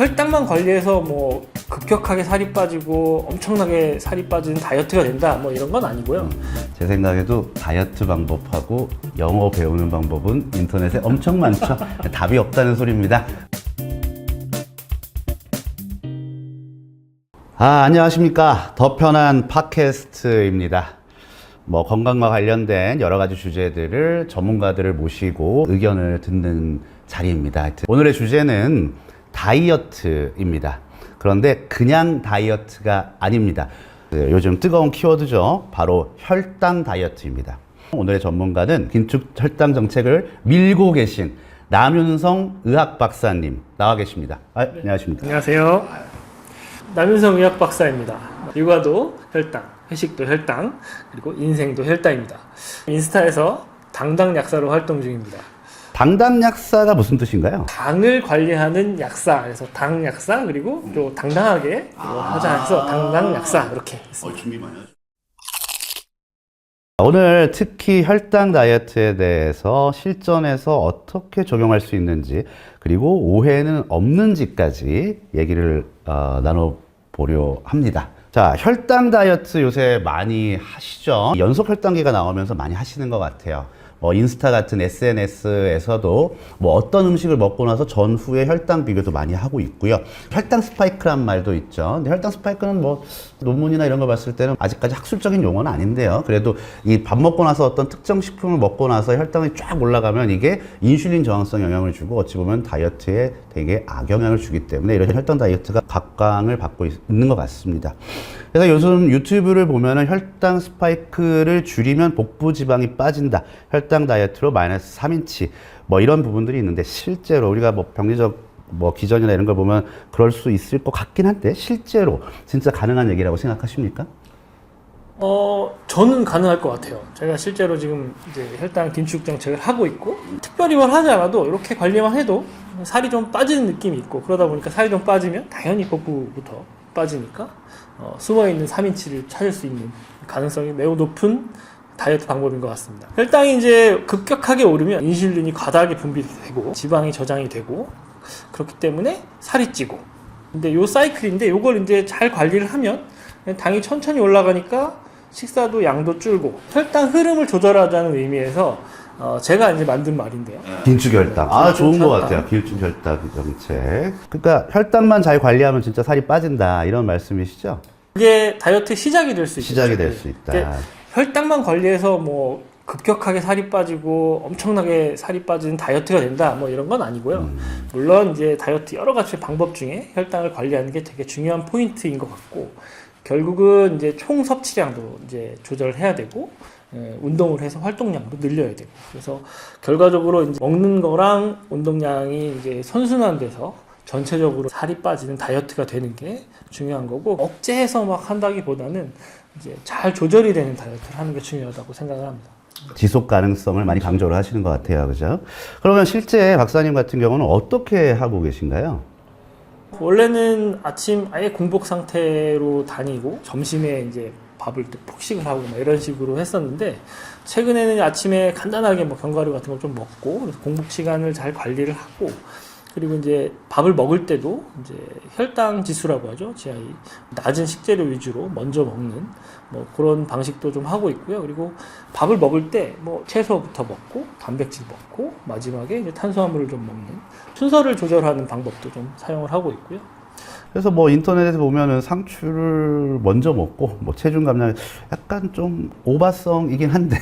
혈당만 관리해서 뭐 급격하게 살이 빠지고 엄청나게 살이 빠지는 다이어트가 된다 뭐 이런 건 아니고요. 제 생각에도 다이어트 방법하고 영어 배우는 방법은 인터넷에 엄청 많죠. 답이 없다는 소리입니다. 안녕하십니까. 더 편한 팟캐스트입니다. 뭐 건강과 관련된 여러 가지 주제들을 전문가들을 모시고 의견을 듣는 자리입니다. 하여튼 오늘의 주제는 다이어트입니다. 그런데 그냥 다이어트가 아닙니다. 요즘 뜨거운 키워드죠. 바로 혈당 다이어트입니다. 오늘의 전문가는 긴축 혈당 정책을 밀고 계신 남윤성 의학 박사님 나와 계십니다. 안녕하십니까. 안녕하세요. 남윤성 의학 박사입니다. 육아도 혈당, 회식도 혈당, 그리고 인생도 혈당입니다. 인스타에서 당당 약사로 활동 중입니다. 당당 약사가 무슨 뜻인가요? 당을 관리하는 약사, 그래서 당 약사, 그리고 또 당당하게 하자 해서 당당 약사 이렇게 있습니다. 준비 많이 하죠. 오늘 특히 혈당 다이어트에 대해서 실전에서 어떻게 적용할 수 있는지, 그리고 오해는 없는지까지 얘기를 나눠보려 합니다. 자, 혈당 다이어트 요새 많이 하시죠? 연속 혈당계가 나오면서 많이 하시는 것 같아요. 인스타 같은 SNS에서도 어떤 음식을 먹고 나서 전후에 혈당 비교도 많이 하고 있고요. 혈당 스파이크란 말도 있죠. 근데 혈당 스파이크는 논문이나 이런 거 봤을 때는 아직까지 학술적인 용어는 아닌데요. 그래도 이 밥 먹고 나서 어떤 특정 식품을 먹고 나서 혈당이 쫙 올라가면 이게 인슐린 저항성 영향을 주고 어찌 보면 다이어트에 되게 악영향을 주기 때문에 이런 혈당 다이어트가 각광을 받고 있는 것 같습니다. 그래서 요즘 유튜브를 보면은 혈당 스파이크를 줄이면 복부 지방이 빠진다. 혈당 다이어트로 마이너스 3인치. 이런 부분들이 있는데 실제로 우리가 병리적 기전이나 이런 걸 보면 그럴 수 있을 것 같긴 한데 실제로 진짜 가능한 얘기라고 생각하십니까? 저는 가능할 것 같아요. 제가 실제로 지금 이제 혈당 긴축 정책을 하고 있고 특별히 뭘 하지 않아도 이렇게 관리만 해도 살이 좀 빠지는 느낌이 있고 그러다 보니까 살이 좀 빠지면 당연히 복부부터 빠지니까 숨어있는 3인치를 찾을 수 있는 가능성이 매우 높은 다이어트 방법인 것 같습니다. 혈당이 이제 급격하게 오르면 인슐린이 과다하게 분비되고 지방이 저장이 되고 그렇기 때문에 살이 찌고 근데 요 사이클인데 요걸 이제 잘 관리를 하면 당이 천천히 올라가니까 식사도 양도 줄고 혈당 흐름을 조절하자는 의미에서 제가 이제 만든 말인데요. 긴축 혈당. 좋은 것 같아요. 긴축 혈당 정책. 그러니까 혈당만 잘 관리하면 진짜 살이 빠진다. 이런 말씀이시죠? 그게 다이어트의 시작이 될 수 있다. 시작이 될 수 있다. 혈당만 관리해서 급격하게 살이 빠지고 엄청나게 살이 빠지는 다이어트가 된다. 이런 건 아니고요. 물론 이제 다이어트 여러 가지 방법 중에 혈당을 관리하는 게 되게 중요한 포인트인 것 같고 결국은 이제 총 섭취량도 이제 조절을 해야 되고 운동을 해서 활동량도 늘려야 되고 그래서 결과적으로 이제 먹는 거랑 운동량이 이제 선순환돼서 전체적으로 살이 빠지는 다이어트가 되는 게 중요한 거고 억제해서 한다기보다는 이제 잘 조절이 되는 다이어트를 하는 게 중요하다고 생각을 합니다. 지속 가능성을 많이 강조를 하시는 것 같아요. 그죠? 그러면 실제 박사님 같은 경우는 어떻게 하고 계신가요? 원래는 아침 아예 공복 상태로 다니고 점심에 이제 밥을 또 폭식을 하고 이런 식으로 했었는데 최근에는 아침에 간단하게 견과류 같은 걸 좀 먹고 그래서 공복 시간을 잘 관리를 하고 그리고 이제 밥을 먹을 때도 이제 혈당 지수라고 하죠. GI 낮은 식재료 위주로 먼저 먹는 그런 방식도 좀 하고 있고요. 그리고 밥을 먹을 때 채소부터 먹고 단백질 먹고 마지막에 이제 탄수화물을 좀 먹는 순서를 조절하는 방법도 좀 사용을 하고 있고요. 그래서 인터넷에서 보면은 상추를 먼저 먹고 체중 감량 약간 좀 오바성이긴 한데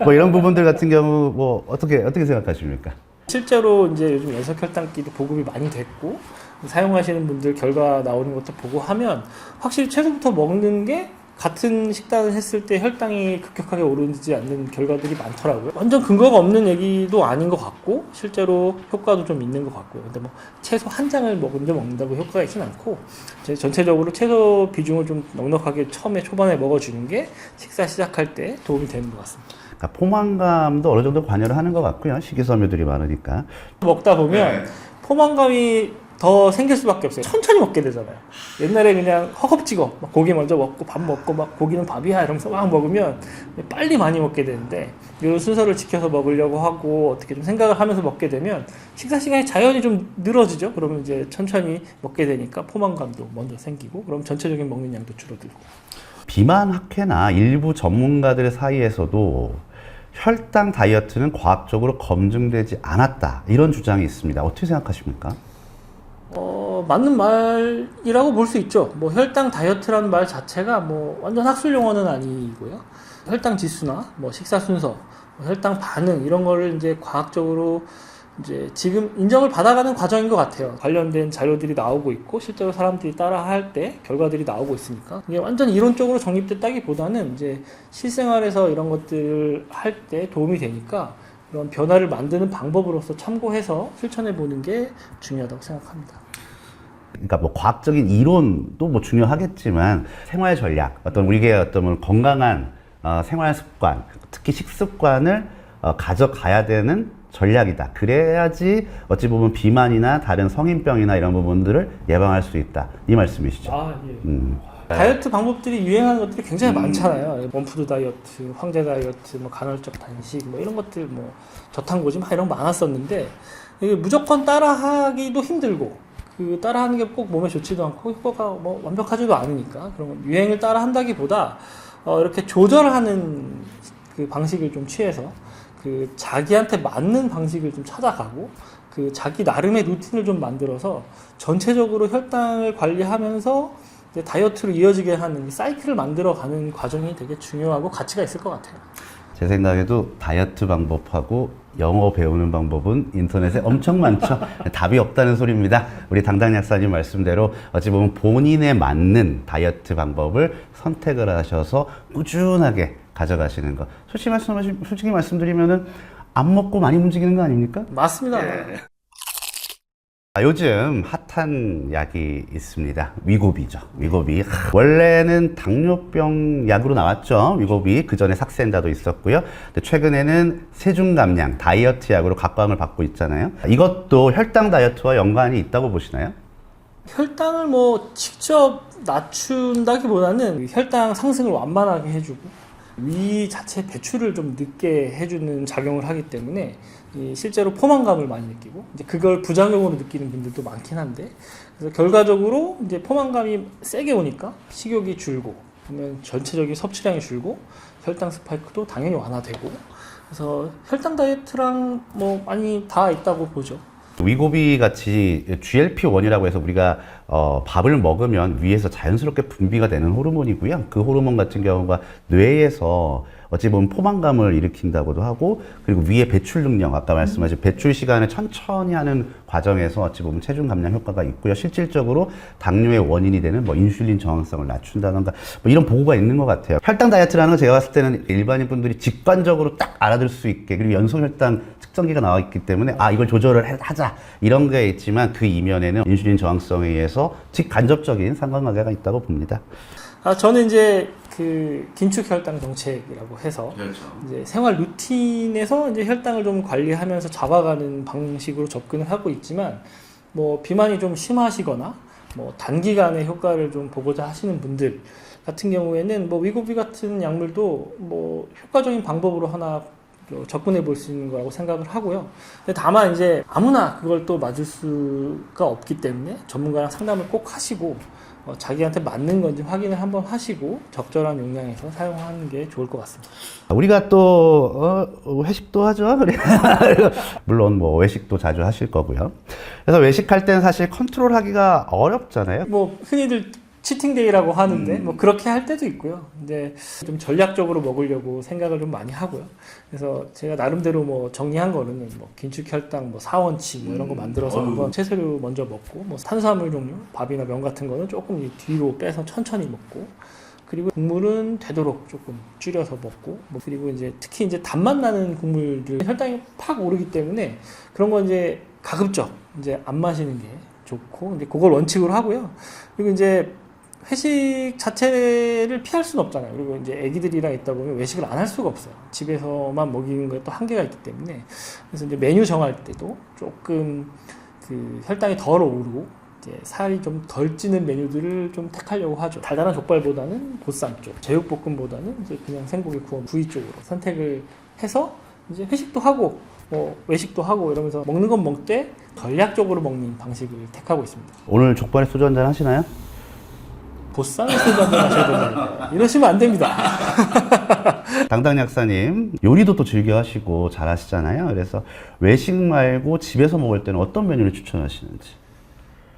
이런 부분들 같은 경우 어떻게 생각하십니까? 실제로 이제 요즘 연속 혈당기도 보급이 많이 됐고 사용하시는 분들 결과 나오는 것도 보고 하면 확실히 채소부터 먹는 게 같은 식단을 했을 때 혈당이 급격하게 오르지 않는 결과들이 많더라고요. 완전 근거가 없는 얘기도 아닌 것 같고 실제로 효과도 좀 있는 것 같고요. 근데 채소 한 장을 먼저 먹는다고 효과가 있지는 않고 전체적으로 채소 비중을 좀 넉넉하게 초반에 먹어주는 게 식사 시작할 때 도움이 되는 것 같습니다. 그러니까 포만감도 어느 정도 관여를 하는 것 같고요. 식이섬유들이 많으니까. 먹다 보면 포만감이 더 생길 수밖에 없어요. 천천히 먹게 되잖아요. 옛날에 그냥 허겁지겁 막 고기 먼저 먹고 밥 먹고 막 고기는 밥이야 이러면서 막 먹으면 빨리 많이 먹게 되는데 이런 순서를 지켜서 먹으려고 하고 어떻게 좀 생각을 하면서 먹게 되면 식사 시간이 자연히 좀 늘어지죠. 그러면 이제 천천히 먹게 되니까 포만감도 먼저 생기고 그럼 전체적인 먹는 양도 줄어들고. 비만 학회나 일부 전문가들 사이에서도 혈당 다이어트는 과학적으로 검증되지 않았다 이런 주장이 있습니다. 어떻게 생각하십니까? 맞는 말이라고 볼 수 있죠. 뭐 혈당 다이어트라는 말 자체가 뭐 완전 학술 용어는 아니고요. 혈당 지수나 뭐 식사 순서, 뭐 혈당 반응 이런 거를 이제 과학적으로 이제 지금 인정을 받아가는 과정인 것 같아요. 관련된 자료들이 나오고 있고 실제로 사람들이 따라 할 때 결과들이 나오고 있으니까 이게 완전 이론적으로 정립됐다기보다는 이제 실생활에서 이런 것들을 할 때 도움이 되니까 그런 변화를 만드는 방법으로서 참고해서 실천해 보는 게 중요하다고 생각합니다. 그러니까 뭐 과학적인 이론도 뭐 중요하겠지만 생활 전략, 어떤 우리의 어떤 건강한 생활 습관, 특히 식습관을 가져가야 되는 전략이다. 그래야지 어찌 보면 비만이나 다른 성인병이나 이런 부분들을 예방할 수 있다. 이 말씀이시죠? 예. 다이어트 방법들이 유행하는 것들이 굉장히 많잖아요. 원푸드 다이어트, 황제 다이어트, 뭐 간헐적 단식, 뭐 이런 것들, 뭐 저탄고지 막 이런 거 많았었는데 이게 무조건 따라하기도 힘들고 그 따라하는 게 꼭 몸에 좋지도 않고 효과가 뭐 완벽하지도 않으니까 그런 유행을 따라한다기보다 이렇게 조절하는 그 방식을 좀 취해서 그 자기한테 맞는 방식을 좀 찾아가고 그 자기 나름의 루틴을 좀 만들어서 전체적으로 혈당을 관리하면서 이제 다이어트로 이어지게 하는 사이클을 만들어가는 과정이 되게 중요하고 가치가 있을 것 같아요. 제 생각에도 다이어트 방법하고 영어 배우는 방법은 인터넷에 엄청 많죠. 답이 없다는 소리입니다. 우리 당당 약사님 말씀대로 어찌 보면 본인에 맞는 다이어트 방법을 선택을 하셔서 꾸준하게 가져가시는 것. 솔직히 말씀드리면은 안 먹고 많이 움직이는 거 아닙니까? 맞습니다. 요즘 핫한 약이 있습니다. 위고비죠. 위고비. 원래는 당뇨병 약으로 나왔죠. 위고비. 그 전에 삭센다도 있었고요. 근데 최근에는 세중감량 다이어트 약으로 각광을 받고 있잖아요. 이것도 혈당 다이어트와 연관이 있다고 보시나요? 혈당을 뭐 직접 낮춘다기보다는 혈당 상승을 완만하게 해주고 위 자체 배출을 좀 늦게 해주는 작용을 하기 때문에 실제로 포만감을 많이 느끼고 이제 그걸 부작용으로 느끼는 분들도 많긴 한데 그래서 결과적으로 이제 포만감이 세게 오니까 식욕이 줄고 그러면 전체적인 섭취량이 줄고 혈당 스파이크도 당연히 완화되고 그래서 혈당 다이어트랑 뭐 많이 다 있다고 보죠. 위고비 같이 GLP-1이라고 해서 우리가 밥을 먹으면 위에서 자연스럽게 분비가 되는 호르몬이고요. 그 호르몬 같은 경우가 뇌에서 어찌 보면 포만감을 일으킨다고도 하고 그리고 위의 배출 능력, 아까 말씀하신 배출 시간을 천천히 하는 과정에서 어찌 보면 체중 감량 효과가 있고요. 실질적으로 당뇨의 원인이 되는 뭐 인슐린 저항성을 낮춘다던가 뭐 이런 보고가 있는 것 같아요. 혈당 다이어트라는 거 제가 봤을 때는 일반인 분들이 직관적으로 딱 알아들 수 있게 그리고 연소혈당 측정기가 나와 있기 때문에 이걸 조절을 하자 이런 게 있지만 그 이면에는 인슐린 저항성에 의해서 직간접적인 상관관계가 있다고 봅니다. 저는 이제 그 긴축 혈당 정책이라고 해서 그렇죠. 이제 생활 루틴에서 이제 혈당을 좀 관리하면서 잡아가는 방식으로 접근을 하고 있지만 뭐 비만이 좀 심하시거나 뭐 단기간에 효과를 좀 보고자 하시는 분들 같은 경우에는 뭐 위고비 같은 약물도 뭐 효과적인 방법으로 하나 접근해 볼 수 있는 거라고 생각을 하고요. 근데 다만 이제 아무나 그걸 또 맞을 수가 없기 때문에 전문가랑 상담을 꼭 하시고 자기한테 맞는 건지 확인을 한번 하시고 적절한 용량에서 사용하는 게 좋을 것 같습니다. 우리가 또 회식도 하죠. 물론 뭐 외식도 자주 하실 거고요. 그래서 외식할 때는 사실 컨트롤하기가 어렵잖아요. 뭐 흔히들 치팅데이라고 하는데 뭐 그렇게 할 때도 있고요. 근데 좀 전략적으로 먹으려고 생각을 좀 많이 하고요. 그래서 제가 나름대로 뭐 정리한 거는 뭐 긴축 혈당 뭐 4원칙 뭐 이런 거 만들어서 한번 채소류 먼저 먹고 뭐 탄수화물 종류 밥이나 면 같은 거는 조금 뒤로 빼서 천천히 먹고 그리고 국물은 되도록 조금 줄여서 먹고 뭐 그리고 이제 특히 이제 단맛 나는 국물들 혈당이 팍 오르기 때문에 그런 거 이제 가급적 이제 안 마시는 게 좋고 이제 그걸 원칙으로 하고요. 그리고 이제 회식 자체를 피할 수는 없잖아요. 그리고 이제 애기들이랑 있다 보면 외식을 안 할 수가 없어요. 집에서만 먹이는 것도 한계가 있기 때문에. 그래서 이제 메뉴 정할 때도 조금 그 혈당이 덜 오르고 이제 살이 좀 덜 찌는 메뉴들을 좀 택하려고 하죠. 달달한 족발보다는 보쌈 쪽, 제육볶음보다는 이제 그냥 생고기 구워 부위 쪽으로 선택을 해서 이제 회식도 하고 뭐 외식도 하고 이러면서 먹는 건 먹되 전략적으로 먹는 방식을 택하고 있습니다. 오늘 족발에 소주 한잔 하시나요? 보쌈에 소주 한잔 하셔야 된다니까. 이러시면 안 됩니다. 당당 약사님 요리도 또 즐겨 하시고 잘 하시잖아요. 그래서 외식 말고 집에서 먹을 때는 어떤 메뉴를 추천하시는지.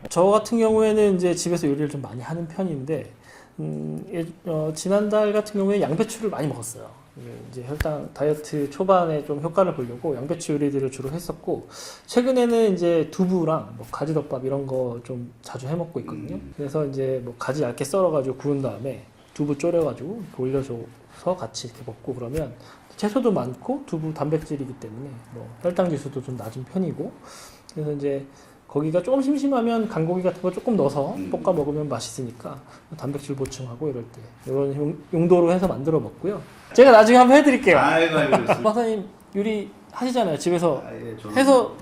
저 같은 경우에는 이제 집에서 요리를 좀 많이 하는 편인데 지난달 같은 경우에 양배추를 많이 먹었어요. 이제 혈당 다이어트 초반에 좀 효과를 보려고 양배추 요리들을 주로 했었고, 최근에는 이제 두부랑 뭐 가지덮밥 이런 거 좀 자주 해 먹고 있거든요. 그래서 이제 뭐 가지 얇게 썰어가지고 구운 다음에 두부 졸여가지고 이렇게 올려줘서 같이 이렇게 먹고, 그러면 채소도 많고 두부 단백질이기 때문에 뭐 혈당 지수도 좀 낮은 편이고, 그래서 이제 거기가 조금 심심하면 간고기 같은 거 조금 넣어서 볶아 먹으면 맛있으니까 단백질 보충하고 이럴 때 이런 용도로 해서 만들어 먹고요. 제가 나중에 한번 해드릴게요. 박사님 요리 하시잖아요. 집에서 해서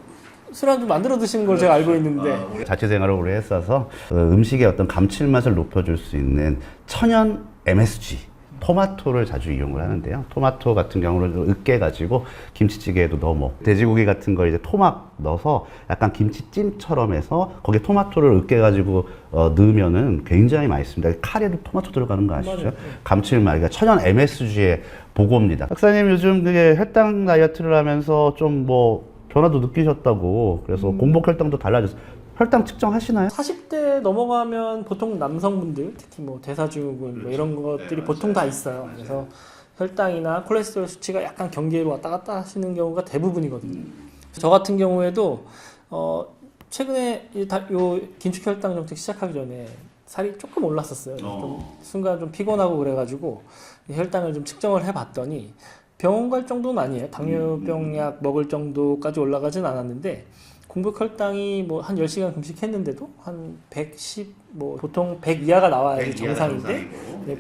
술안주 만들어 드시는 걸 제가 알고 있는데. 자취 생활을 오래 했어서 음식의 어떤 감칠맛을 높여줄 수 있는 천연 MSG 토마토를 자주 이용을 하는데요. 토마토 같은 경우는 으깨가지고 김치찌개에도 넣어 먹고, 돼지고기 같은 거 이제 토막 넣어서 약간 김치찜처럼 해서 거기에 토마토를 으깨가지고 넣으면은 굉장히 맛있습니다. 카레도 토마토 들어가는 거 아시죠? 맞아요. 감칠맛, 그러니까 천연 MSG의 보고입니다. 박사님 요즘 그게 혈당 다이어트를 하면서 좀 뭐 변화도 느끼셨다고, 그래서 공복 혈당도 달라졌어요. 혈당 측정하시나요? 40대 넘어가면 보통 남성분들, 특히 뭐 대사증후군 뭐 이런 것들이 보통 다 있어요. 그래서 혈당이나 콜레스테롤 수치가 약간 경계로 왔다 갔다 하시는 경우가 대부분이거든요. 저 같은 경우에도 최근에 요 긴축 혈당 정책 시작하기 전에 살이 조금 올랐었어요. 좀 순간 좀 피곤하고 그래가지고 혈당을 좀 측정을 해봤더니 병원 갈 정도는 아니에요. 당뇨병 약 먹을 정도까지 올라가진 않았는데, 공복 혈당이 뭐 한 10시간 금식했는데도 한 110, 뭐 보통 100 이하가 나와야지 정상인데,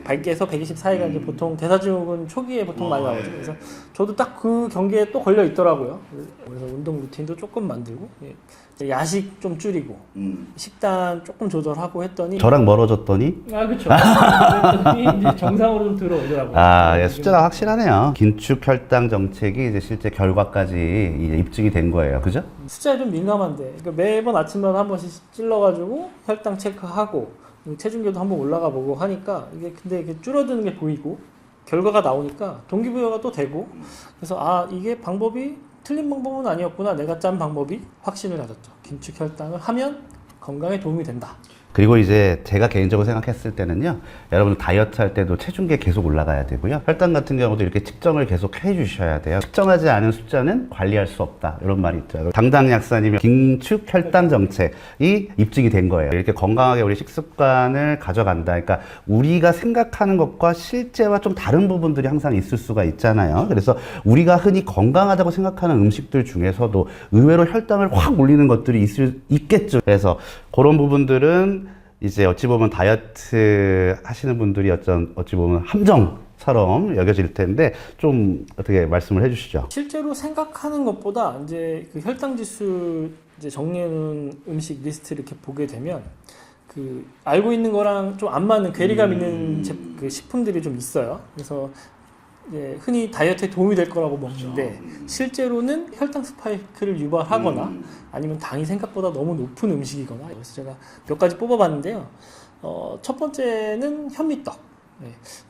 100에서 120 사이가 이제 보통 대사증후군 초기에 보통 많이 나오죠. 그래서 저도 딱 그 경계에 또 걸려 있더라고요. 그래서 운동 루틴도 조금 만들고, 야식 좀 줄이고, 식단 조금 조절하고 했더니. 저랑 멀어졌더니? 그렇죠. 그랬더니 이제 정상으로 좀 들어오더라고요. 예, 숫자가 확실하네요. 긴축 혈당 정책이 이제 실제 결과까지 이제 입증이 된 거예요. 그죠? 숫자에 좀 민감한데, 그러니까 매번 아침마다 한 번씩 찔러가지고 혈당 체크하고 체중계도 한번 올라가 보고 하니까 이게 근데 이게 줄어드는 게 보이고 결과가 나오니까 동기부여가 또 되고, 그래서 이게 방법이 틀린 방법은 아니었구나, 내가 짠 방법이 확신을 가졌죠. 긴축 혈당을 하면 건강에 도움이 된다. 그리고 이제 제가 개인적으로 생각했을 때는요, 여러분 다이어트 할 때도 체중계 계속 올라가야 되고요. 혈당 같은 경우도 이렇게 측정을 계속 해 주셔야 돼요. 측정하지 않은 숫자는 관리할 수 없다, 이런 말이 있죠. 당당 약사님의 긴축 혈당 정책이 입증이 된 거예요. 이렇게 건강하게 우리 식습관을 가져간다. 그러니까 우리가 생각하는 것과 실제와 좀 다른 부분들이 항상 있을 수가 있잖아요. 그래서 우리가 흔히 건강하다고 생각하는 음식들 중에서도 의외로 혈당을 확 올리는 것들이 있겠죠. 그래서 그런 부분들은 이제 어찌 보면 다이어트 하시는 분들이 어찌 보면 함정처럼 여겨질 텐데, 좀 어떻게 말씀을 해주시죠. 실제로 생각하는 것보다 이제 그 혈당 지수 이제 정리해놓은 음식 리스트를 이렇게 보게 되면 그 알고 있는 거랑 좀 안 맞는 괴리감 있는 그 식품들이 좀 있어요. 그래서 이제 흔히 다이어트에 도움이 될 거라고 먹는데, 실제로는 혈당 스파이크를 유발하거나 아니면 당이 생각보다 너무 높은 음식이거나. 그래서 제가 몇 가지 뽑아봤는데요. 첫 번째는 현미떡.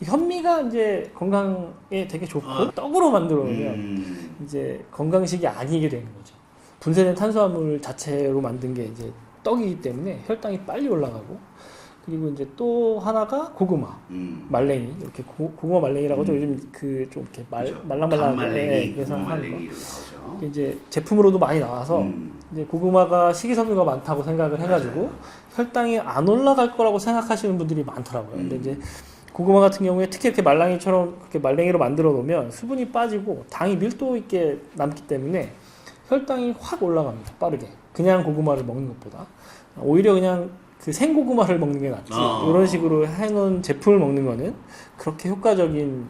이 현미가 이제 건강에 되게 좋고, 떡으로 만들어 놓으면 이제 건강식이 아니게 되는 거죠. 분쇄된 탄수화물 자체로 만든 게 이제 떡이기 때문에 혈당이 빨리 올라가고, 그리고 이제 또 하나가 고구마, 말랭이. 이렇게 고구마 말랭이라고 하죠. 요즘 그 좀 이렇게 말랑말랑하게 그래서 하는 거. 이제 제품으로도 많이 나와서 이제 고구마가 식이섬유가 많다고 생각을 해가지고 혈당이 안 올라갈 거라고 생각하시는 분들이 많더라고요. 근데 이제 고구마 같은 경우에 특히 이렇게 말랑이처럼 그렇게 말랭이로 만들어 놓으면 수분이 빠지고 당이 밀도 있게 남기 때문에 혈당이 확 올라갑니다. 빠르게. 그냥 고구마를 먹는 것보다. 오히려 그냥 그 생고구마를 먹는 게 낫지. 이런 식으로 해놓은 제품을 먹는 거는 그렇게 효과적인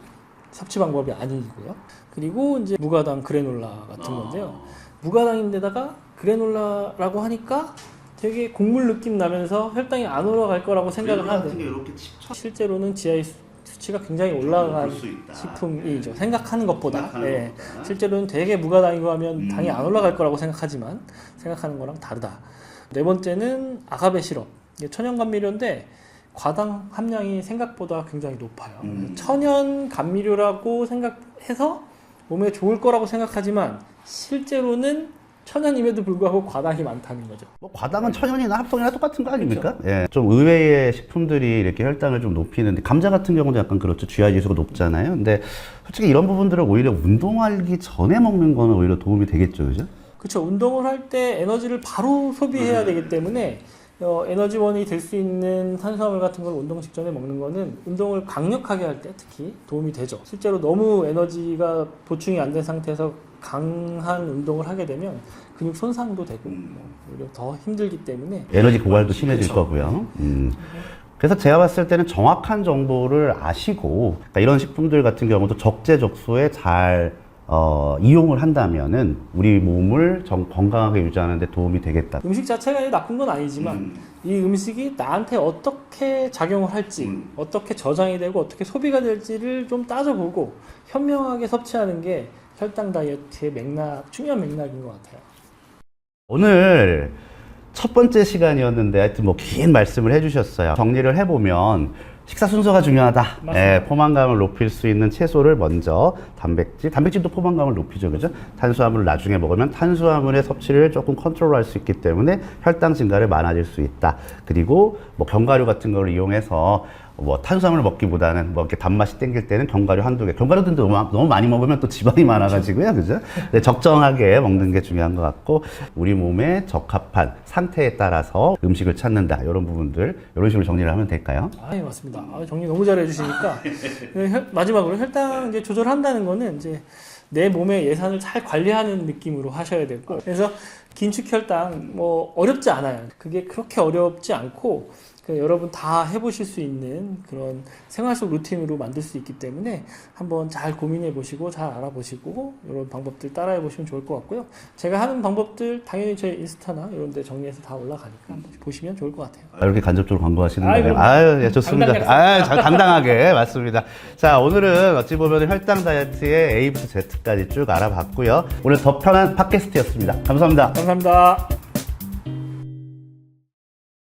섭취 방법이 아니고요. 그리고 이제 무가당 그래놀라 같은 건데요. 무가당인데다가 그래놀라라고 하니까 되게 곡물 느낌 나면서 혈당이 안 올라갈 거라고 생각을 하는데 이렇게 실제로는 GI 수치가 굉장히 올라간 수 있다. 식품이죠. 생각하는 것보다. 생각하는 예. 것보다. 실제로는 되게 무가당이고 하면 당이 안 올라갈 거라고 생각하지만 생각하는 거랑 다르다. 네 번째는 아가베 시럽. 이게 천연 감미료인데 과당 함량이 생각보다 굉장히 높아요. 천연 감미료라고 생각해서 몸에 좋을 거라고 생각하지만 실제로는 천연임에도 불구하고 과당이 많다는 거죠. 뭐 과당은 천연이나 합성이나 똑같은 거 아닙니까? 예. 좀 의외의 식품들이 이렇게 혈당을 좀 높이는데 감자 같은 경우도 약간 그렇죠. GI 지수가 높잖아요. 근데 솔직히 이런 부분들을 오히려 운동하기 전에 먹는 거는 오히려 도움이 되겠죠, 그죠? 그렇죠. 운동을 할 때 에너지를 바로 소비해야 되기 때문에 에너지원이 될 수 있는 탄수화물 같은 걸 운동 직전에 먹는 거는 운동을 강력하게 할 때 특히 도움이 되죠. 실제로 너무 에너지가 보충이 안 된 상태에서 강한 운동을 하게 되면 근육 손상도 되고 오히려 더 힘들기 때문에 에너지 고갈도 심해질 그렇죠. 거고요. 그래서 제가 봤을 때는 정확한 정보를 아시고 그러니까 이런 식품들 같은 경우도 적재적소에 잘 이용을 한다면은 우리 몸을 건강하게 유지하는 데 도움이 되겠다. 음식 자체가 나쁜 건 아니지만 이 음식이 나한테 어떻게 작용을 할지 어떻게 저장이 되고 어떻게 소비가 될지를 좀 따져보고 현명하게 섭취하는 게 혈당 다이어트의 중요한 맥락인 것 같아요. 오늘 첫 번째 시간이었는데 하여튼 뭐 긴 말씀을 해주셨어요. 정리를 해보면 식사 순서가 중요하다. 예, 포만감을 높일 수 있는 채소를 먼저 단백질도 포만감을 높이죠, 그죠? 탄수화물을 나중에 먹으면 탄수화물의 섭취를 조금 컨트롤할 수 있기 때문에 혈당 증가를 많아질 수 있다. 그리고 뭐 견과류 같은 걸 이용해서 뭐 탄수화물을 먹기보다는 뭐 이렇게 단맛이 땡길 때는 견과류 한두 개. 견과류도 너무 많이 먹으면 또 지방이 많아가지고요, 그죠? 네, 적정하게 먹는 게 중요한 것 같고 우리 몸에 적합한 상태에 따라서 음식을 찾는다. 이런 부분들 이런 식으로 정리를 하면 될까요? 예, 맞습니다. 정리 너무 잘해 주시니까 마지막으로 혈당 이제 조절한다는 거는 이제 내 몸의 예산을 잘 관리하는 느낌으로 하셔야 되고 그래서 긴축 혈당 뭐 어렵지 않아요. 그게 그렇게 어렵지 않고 여러분 다 해보실 수 있는 그런 생활 속 루틴으로 만들 수 있기 때문에 한번 잘 고민해 보시고 잘 알아보시고 이런 방법들 따라해 보시면 좋을 것 같고요. 제가 하는 방법들 당연히 제 인스타나 이런 데 정리해서 다 올라가니까 한번 보시면 좋을 것 같아요. 이렇게 간접적으로 광고하시는 아이, 거예요? 그럼요. 아유, 예, 좋습니다. 당당하게 당당하게 맞습니다. 자, 오늘은 어찌 보면 혈당 다이어트의 A부터 Z까지 쭉 알아봤고요. 오늘 더 편한 팟캐스트였습니다. 감사합니다. 감사합니다.